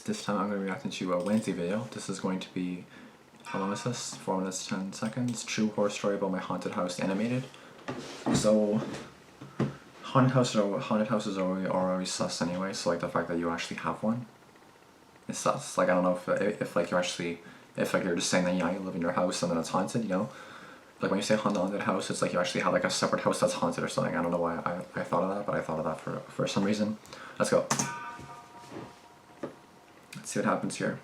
This time I'm going to be reacting to a Wansee video. This is going to be, how long is this? 4 minutes 10 seconds. True horror story about my haunted house animated. So, haunted houses are always sus anyway, so like the fact that you actually have one is sus. Like I don't know if like you actually, if like you're just saying that yeah, you live in your house and then it's haunted, you know? Like when you say haunted house, it's like you actually have like a separate house that's haunted or something. I don't know why I thought of that, but I thought of that for some reason. Let's go. Let's see what happens here.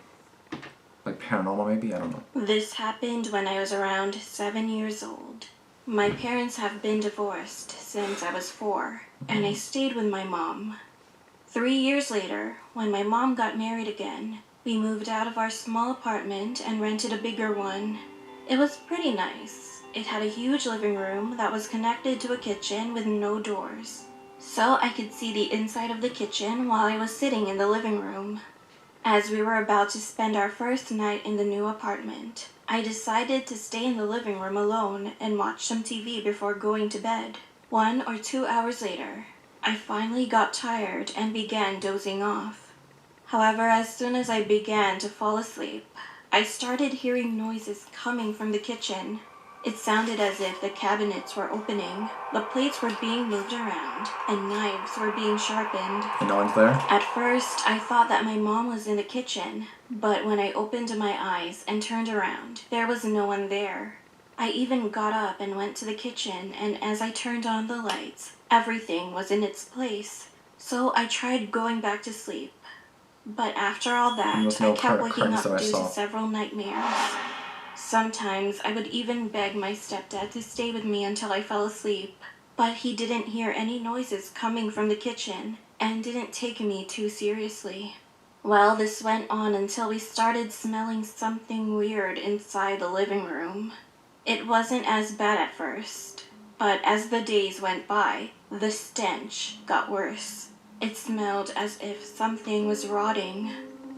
Like paranormal maybe? I don't know. This happened when I was around 7 years old. My parents have been divorced since I was 4, and I stayed with my mom. 3 years later, when my mom got married again, we moved out of our small apartment and rented a bigger one. It was pretty nice. It had a huge living room that was connected to a kitchen with no doors, so I could see the inside of the kitchen while I was sitting in the living room. As we were about to spend our first night in the new apartment, I decided to stay in the living room alone and watch some TV before going to bed. 1 or 2 hours later, I finally got tired and began dozing off. However, as soon as I began to fall asleep, I started hearing noises coming from the kitchen. It sounded as if the cabinets were opening, the plates were being moved around, and knives were being sharpened. And no one's there? At first, I thought that my mom was in the kitchen, but when I opened my eyes and turned around, there was no one there. I even got up and went to the kitchen, and as I turned on the lights, everything was in its place. So I tried going back to sleep. But after all that, I kept waking up due to several nightmares. Sometimes I would even beg my stepdad to stay with me until I fell asleep, but he didn't hear any noises coming from the kitchen and didn't take me too seriously. Well, this went on until we started smelling something weird inside the living room. It wasn't as bad at first, but as the days went by, the stench got worse. It smelled as if something was rotting.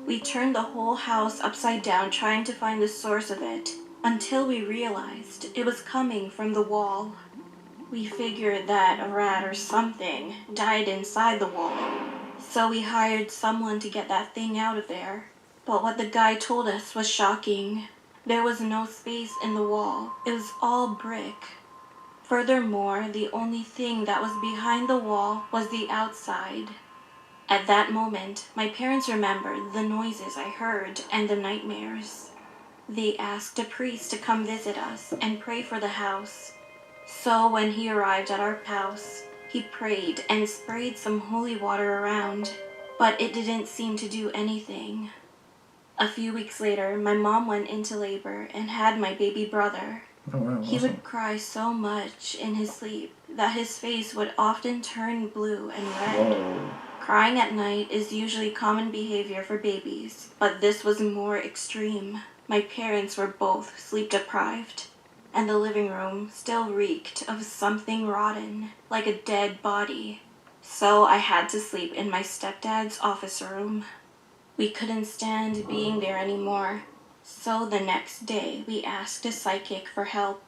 We turned the whole house upside down trying to find the source of it, until we realized it was coming from the wall. We figured that a rat or something died inside the wall, so we hired someone to get that thing out of there. But what the guy told us was shocking. There was no space in the wall. It was all brick. Furthermore, the only thing that was behind the wall was the outside. At that moment, my parents remembered the noises I heard and the nightmares. They asked a priest to come visit us and pray for the house. So when he arrived at our house, he prayed and sprayed some holy water around, but it didn't seem to do anything. A few weeks later, my mom went into labor and had my baby brother. Oh, wow, He awesome. would cry so much in his sleep that his face would often turn blue and red. Whoa. Crying at night is usually common behavior for babies, but this was more extreme. My parents were both sleep deprived, and the living room still reeked of something rotten, like a dead body. So I had to sleep in my stepdad's office room. We couldn't stand being there anymore, so the next day we asked a psychic for help.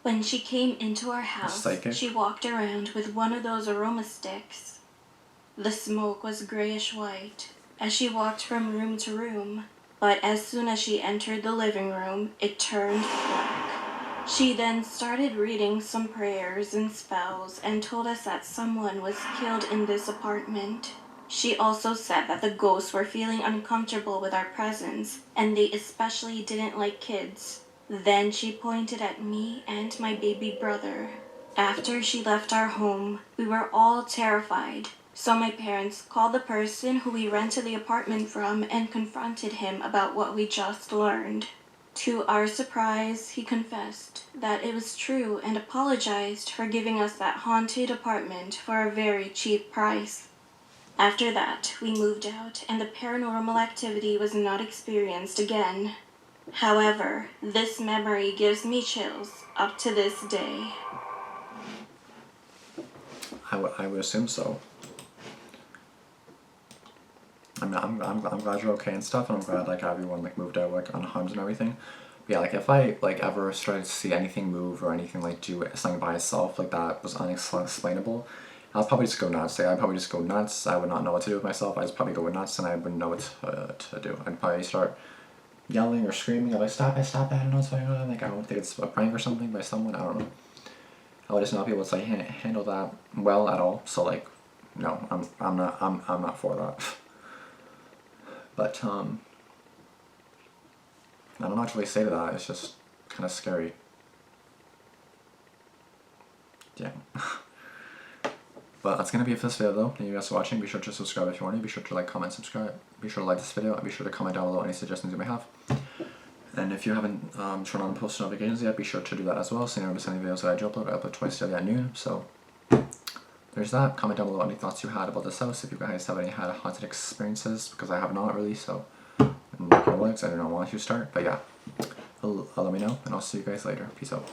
When she came into our house, she walked around with one of those aroma sticks. The smoke was grayish-white as she walked from room to room, but as soon as she entered the living room, it turned black. She then started reading some prayers and spells and told us that someone was killed in this apartment. She also said that the ghosts were feeling uncomfortable with our presence, and they especially didn't like kids. Then she pointed at me and my baby brother. After she left our home, we were all terrified. So my parents called the person who we rented the apartment from and confronted him about what we just learned. To our surprise, he confessed that it was true and apologized for giving us that haunted apartment for a very cheap price. After that, we moved out and the paranormal activity was not experienced again. However, this memory gives me chills up to this day. I would assume so. I'm glad you're okay and stuff, and I'm glad like everyone like moved out like unharmed and everything. But yeah, like if I like ever started to see anything move or anything like do something by itself like that was unexplainable, I'll probably just go nuts. I'd probably just go nuts. I would not know what to do with myself. I'd just probably go nuts and I wouldn't know what to do. I'd probably start yelling or screaming. I'd like, stop it, I don't know what's going on. Like, I don't think it's a prank or something by someone. I don't know. I would just not be able to like handle that well at all. So like, no, I'm not for that. But I don't know what to really say to that. It's just kind of scary. Yeah. But that's gonna be it for this video though. Thank you guys for watching. Be sure to subscribe if you want to. Be sure to like, comment, subscribe. Be sure to like this video and be sure to comment down below any suggestions you may have. And if you haven't turned on post notifications yet, be sure to do that as well, so you never miss any videos that I upload. I upload twice daily at noon. So there's that. Comment down below any thoughts you had about this house. If you guys have any had haunted experiences, because I have not really. So I'm not gonna lie, 'cause I don't know why to start. But yeah, let me know, and I'll see you guys later. Peace out.